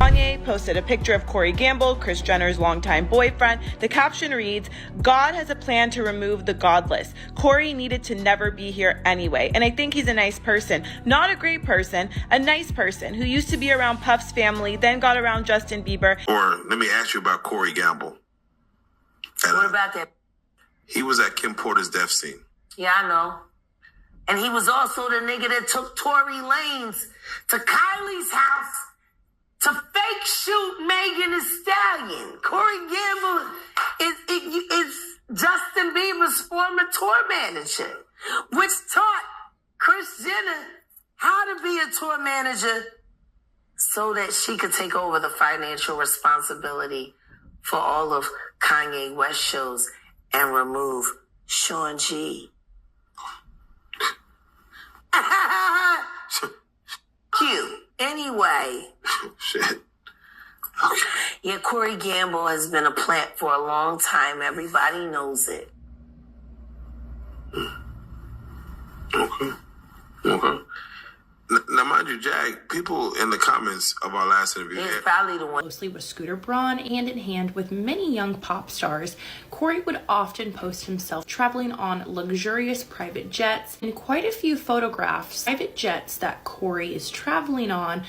Kanye posted a picture of Corey Gamble, Kris Jenner's longtime boyfriend. The caption reads, "God has a plan to remove the godless. Corey needed to never be here anyway." And I think he's a nice person. Not a great person, a nice person who used to be around Puff's family, then got around Justin Bieber. Or let me ask you about Corey Gamble. What about that? He was at Kim Porter's death scene. Yeah, I know. And he was also the nigga that took Tory Lanez to Kylie's house to fake shoot Megan Thee Stallion. Corey Gamble is Justin Bieber's former tour manager, which taught Kris Jenner how to be a tour manager so that she could take over the financial responsibility for all of Kanye West shows and remove Sean G. Cute. Anyway. Shit. Yeah, Corey Gamble has been a plant for a long time. Everybody knows it. Okay. Now, mind you, Jag, people in the comments of our last interview... He's probably the one. Closely with Scooter Braun, hand in hand with many young pop stars, Corey would often post himself traveling on luxurious private jets. In quite a few photographs, private jets that Corey is traveling on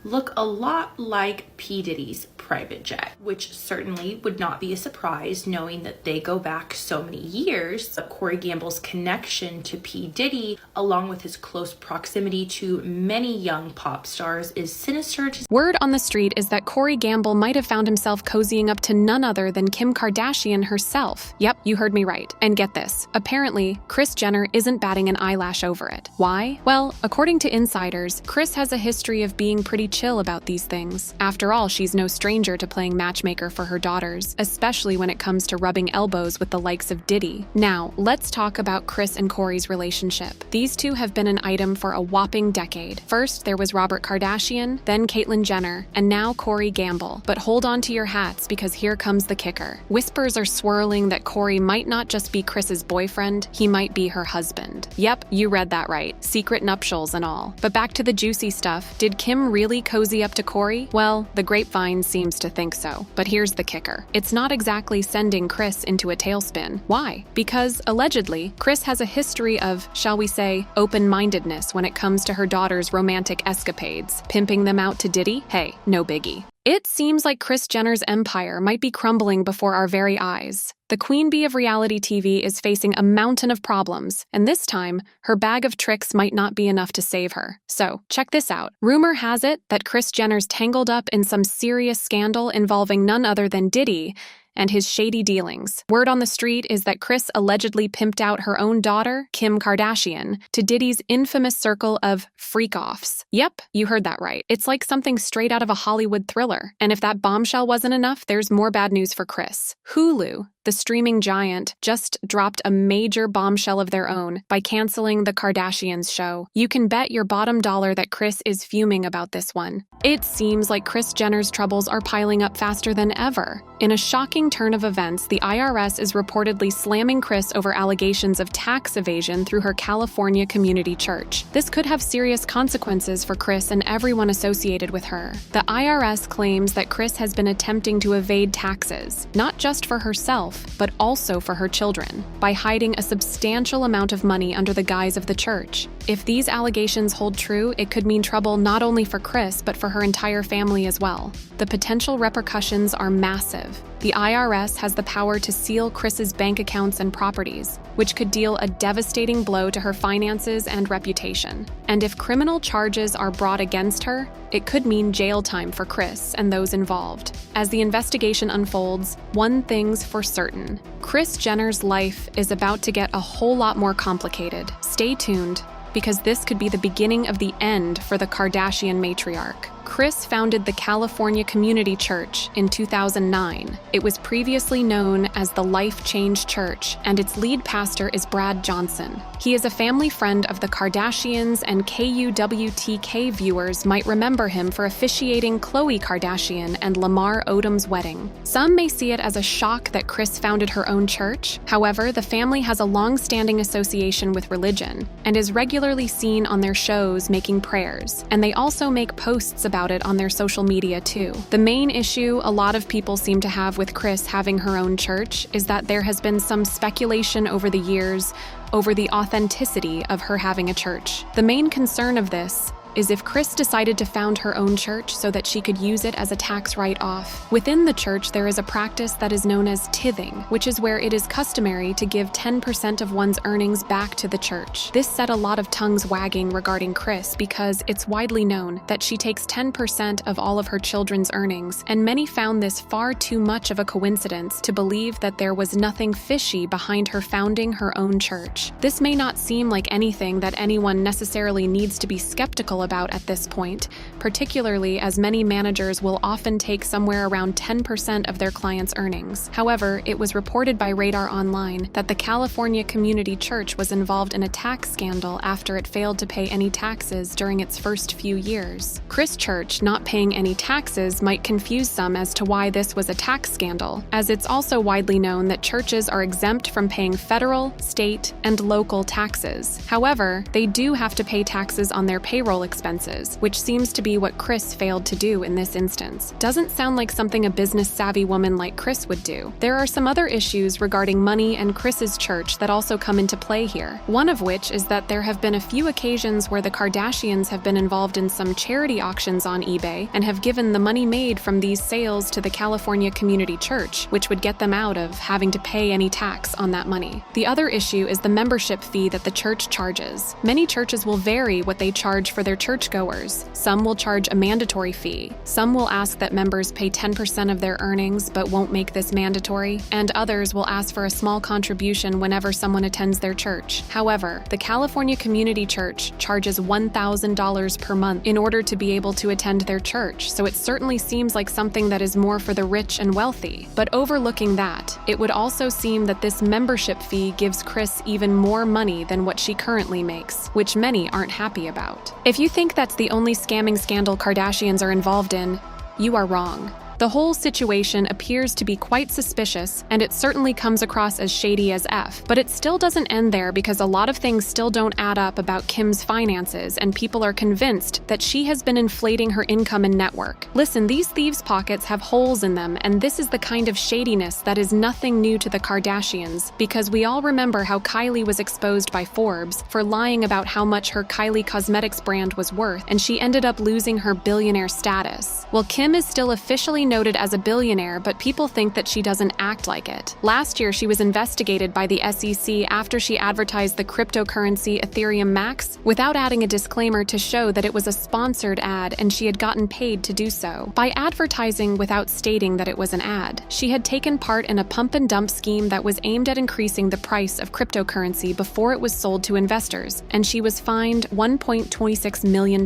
look a lot like P. Diddy's private jet, which certainly would not be a surprise knowing that they go back so many years. But Corey Gamble's connection to P. Diddy, along with his close proximity to many young pop stars, is sinister to... Word on the street is that Corey Gamble might have found himself cozying up to none other than Kim Kardashian herself. Yep, you heard me right. And get this, apparently, Kris Jenner isn't batting an eyelash over it. Why? Well, according to insiders, Kris has a history of being pretty chill about these things. After all, she's no stranger to playing matchmaker for her daughters, especially when it comes to rubbing elbows with the likes of Diddy. Now, let's talk about Kris and Corey's relationship. These two have been an item for a whopping decade. First, there was Robert Kardashian, then Caitlyn Jenner, and now Corey Gamble. But hold on to your hats because here comes the kicker. Whispers are swirling that Corey might not just be Kris's boyfriend, he might be her husband. Yep, you read that right. Secret nuptials and all. But back to the juicy stuff. Did Kim really cozy up to Corey? Well, the grapevine seems to think so. But here's the kicker. It's not exactly sending Kris into a tailspin. Why? Because, allegedly, Kris has a history of, shall we say, open-mindedness when it comes to her daughter's romantic escapades. Pimping them out to Diddy? Hey, no biggie. It seems like Kris Jenner's empire might be crumbling before our very eyes. The queen bee of reality TV is facing a mountain of problems, and this time, her bag of tricks might not be enough to save her. So, check this out. Rumor has it that Kris Jenner's tangled up in some serious scandal involving none other than Diddy and his shady dealings. Word on the street is that Kris allegedly pimped out her own daughter, Kim Kardashian, to Diddy's infamous circle of freak-offs. Yep, you heard that right. It's like something straight out of a Hollywood thriller. And if that bombshell wasn't enough, there's more bad news for Kris. Hulu, the streaming giant, just dropped a major bombshell of their own by canceling the Kardashians show. You can bet your bottom dollar that Kris is fuming about this one. It seems like Kris Jenner's troubles are piling up faster than ever. In a shocking turn of events, the IRS is reportedly slamming Kris over allegations of tax evasion through her California community church. This could have serious consequences for Kris and everyone associated with her. The IRS claims that Kris has been attempting to evade taxes, not just for herself, but also for her children, by hiding a substantial amount of money under the guise of the church. If these allegations hold true, it could mean trouble not only for Kris, but for her entire family as well. The potential repercussions are massive. The IRS has the power to seal Kris's bank accounts and properties, which could deal a devastating blow to her finances and reputation. And if criminal charges are brought against her, it could mean jail time for Kris and those involved. As the investigation unfolds, one thing's for certain. Kris Jenner's life is about to get a whole lot more complicated. Stay tuned, because this could be the beginning of the end for the Kardashian matriarch. Kris founded the California Community Church in 2009. It was previously known as the Life Change Church, and its lead pastor is Brad Johnson. He is a family friend of the Kardashians, and KUWTK viewers might remember him for officiating Khloe Kardashian and Lamar Odom's wedding. Some may see it as a shock that Kris founded her own church. However, the family has a long-standing association with religion and is regularly seen on their shows making prayers, and they also make posts about about it on their social media too. The main issue a lot of people seem to have with Kris having her own church is that there has been some speculation over the years over the authenticity of her having a church. The main concern of this is if Kris decided to found her own church so that she could use it as a tax write-off. Within the church, there is a practice that is known as tithing, which is where it is customary to give 10% of one's earnings back to the church. This set a lot of tongues wagging regarding Kris because it's widely known that she takes 10% of all of her children's earnings, and many found this far too much of a coincidence to believe that there was nothing fishy behind her founding her own church. This may not seem like anything that anyone necessarily needs to be skeptical about at this point, particularly as many managers will often take somewhere around 10% of their clients' earnings. However, it was reported by Radar Online that the California Community Church was involved in a tax scandal after it failed to pay any taxes during its first few years. Kris Church not paying any taxes might confuse some as to why this was a tax scandal, as it's also widely known that churches are exempt from paying federal, state, and local taxes. However, they do have to pay taxes on their payroll expenses, which seems to be what Kris failed to do in this instance. Doesn't sound like something a business-savvy woman like Kris would do. There are some other issues regarding money and Kris's church that also come into play here. One of which is that there have been a few occasions where the Kardashians have been involved in some charity auctions on eBay and have given the money made from these sales to the California Community Church, which would get them out of having to pay any tax on that money. The other issue is the membership fee that the church charges. Many churches will vary what they charge for their churchgoers. Some will charge a mandatory fee. Some will ask that members pay 10% of their earnings but won't make this mandatory, and others will ask for a small contribution whenever someone attends their church. However, the California Community Church charges $1,000 per month in order to be able to attend their church, so it certainly seems like something that is more for the rich and wealthy. But overlooking that, it would also seem that this membership fee gives Kris even more money than what she currently makes, which many aren't happy about. If you think that's the only scamming scandal Kardashians are involved in, you are wrong. The whole situation appears to be quite suspicious, and it certainly comes across as shady as F. But it still doesn't end there because a lot of things still don't add up about Kim's finances, and people are convinced that she has been inflating her income and network. Listen, these thieves' pockets have holes in them, and this is the kind of shadiness that is nothing new to the Kardashians, because we all remember how Kylie was exposed by Forbes for lying about how much her Kylie Cosmetics brand was worth, and she ended up losing her billionaire status. Well, Kim is still officially noted as a billionaire, but people think that she doesn't act like it. Last year, she was investigated by the SEC after she advertised the cryptocurrency Ethereum Max without adding a disclaimer to show that it was a sponsored ad and she had gotten paid to do so. By advertising without stating that it was an ad, she had taken part in a pump and dump scheme that was aimed at increasing the price of cryptocurrency before it was sold to investors, and she was fined $1.26 million.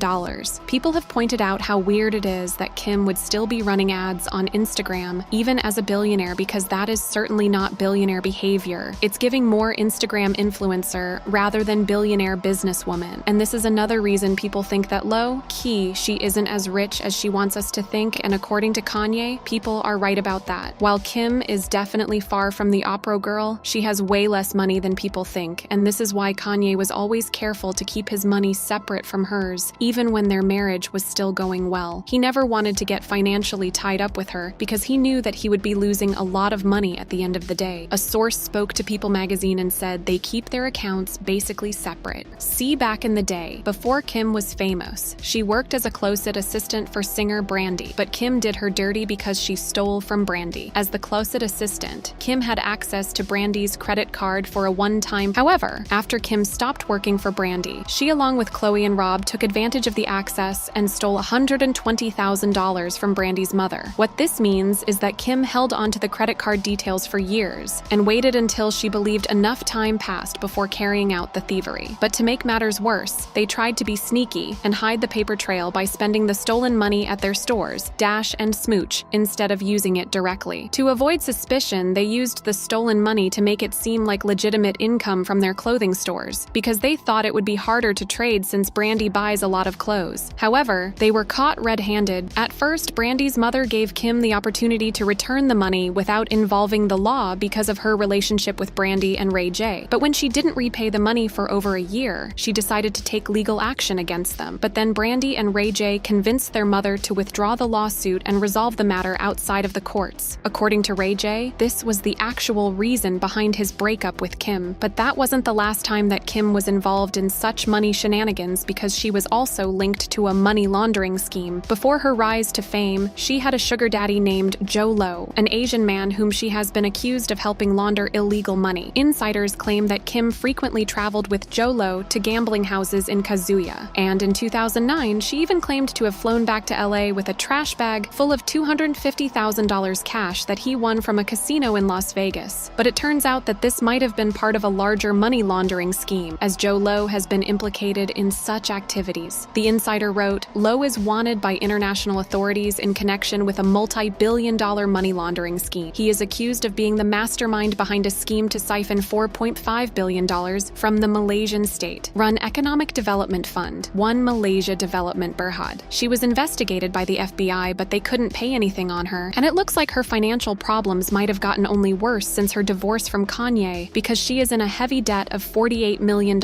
People have pointed out how weird it is that Kim would still be running ads on Instagram, even as a billionaire, because that is certainly not billionaire behavior. It's giving more Instagram influencer rather than billionaire businesswoman. And this is another reason people think that low-key she isn't as rich as she wants us to think, and according to Kanye, people are right about that. While Kim is definitely far from the opera girl, she has way less money than people think, and this is why Kanye was always careful to keep his money separate from hers, even when their marriage was still going well. He never wanted to get financially tied up with her because he knew that he would be losing a lot of money at the end of the day. A source spoke to People magazine and said they keep their accounts basically separate. See, back in the day, before Kim was famous, she worked as a closet assistant for singer Brandy, but Kim did her dirty because she stole from Brandy. As the closet assistant, Kim had access to Brandy's credit card for a one-time. However, after Kim stopped working for Brandy, she along with Chloe and Rob took advantage of the access and stole $120,000 from Brandy's mother. What this means is that Kim held onto the credit card details for years and waited until she believed enough time passed before carrying out the thievery. But to make matters worse, they tried to be sneaky and hide the paper trail by spending the stolen money at their stores, Dash and Smooch, instead of using it directly. To avoid suspicion, they used the stolen money to make it seem like legitimate income from their clothing stores, because they thought it would be harder to trade since Brandy buys a lot of clothes. However, they were caught red-handed. At first, Brandy's mother gave gave Kim the opportunity to return the money without involving the law because of her relationship with Brandy and Ray J. But when she didn't repay the money for over a year, she decided to take legal action against them. But then Brandy and Ray J convinced their mother to withdraw the lawsuit and resolve the matter outside of the courts. According to Ray J, this was the actual reason behind his breakup with Kim. But that wasn't the last time that Kim was involved in such money shenanigans, because she was also linked to a money laundering scheme. Before her rise to fame, she had a sugar daddy named Joe Low, an Asian man whom she has been accused of helping launder illegal money. Insiders claim that Kim frequently traveled with Joe Low to gambling houses in Kazuya. And in 2009, she even claimed to have flown back to LA with a trash bag full of $250,000 cash that he won from a casino in Las Vegas. But it turns out that this might have been part of a larger money laundering scheme, as Joe Low has been implicated in such activities. The insider wrote, "Low is wanted by international authorities in connection with a multi-billion-dollar money laundering scheme. He is accused of being the mastermind behind a scheme to siphon $4.5 billion from the Malaysian state-run Economic Development Fund, One Malaysia Development Berhad. She was investigated by the FBI, but they couldn't pay anything on her, and it looks like her financial problems might have gotten only worse since her divorce from Kanye, because she is in a heavy debt of $48 million,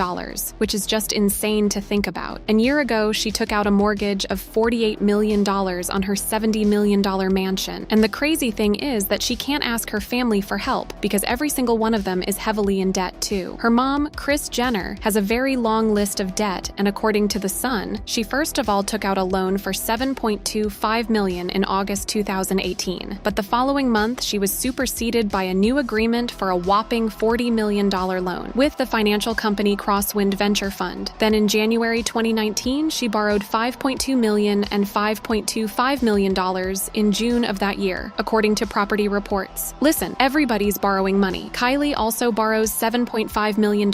which is just insane to think about. A year ago, she took out a mortgage of $48 million on her $70 million mansion, and the crazy thing is that she can't ask her family for help because every single one of them is heavily in debt too. Her mom, Kris Jenner, has a very long list of debt, and according to The Sun, she first of all took out a loan for $7.25 million in August 2018. But the following month, she was superseded by a new agreement for a whopping $40 million loan with the financial company Crosswind Venture Fund. Then in January 2019, she borrowed $5.2 million and $5.25 million in June of that year, according to property reports. Listen, everybody's borrowing money. Kylie also borrows $7.5 million.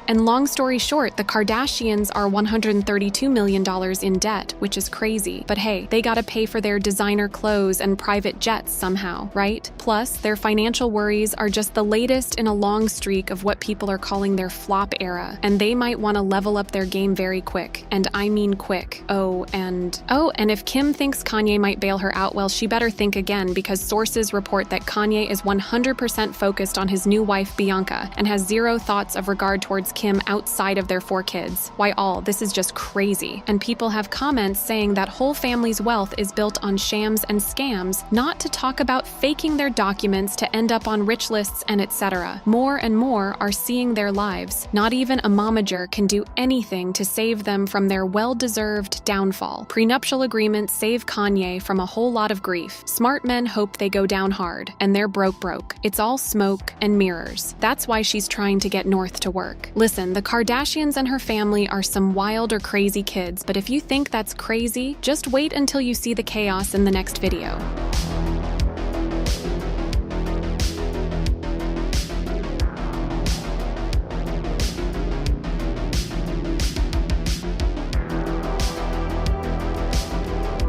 And long story short, the Kardashians are $132 million in debt, which is crazy. But hey, they gotta pay for their designer clothes and private jets somehow, right? Plus, their financial worries are just the latest in a long streak of what people are calling their flop era, and they might want to level up their game very quick. And I mean quick. And if Kim thinks Kanye might bail her out, well, she better think again, because sources report that Kanye is 100% focused on his new wife Bianca and has zero thoughts of regard towards Kim outside of their 4 kids. Why this is just crazy. And people have comments saying that whole family's wealth is built on shams and scams, not to talk about faking their documents to end up on rich lists and etc. More and more are seeing their lives. Not even a momager can do anything to save them from their well-deserved downfall. Prenuptial agreements save Kanye from a whole lot of grief. Smart men hope they go down hard, and they're broke. It's all smoke and mirrors. That's why she's trying to get North to work. Listen, the Kardashians and her family are some wild or crazy kids, but if you think that's crazy, just wait until you see the chaos in the next video.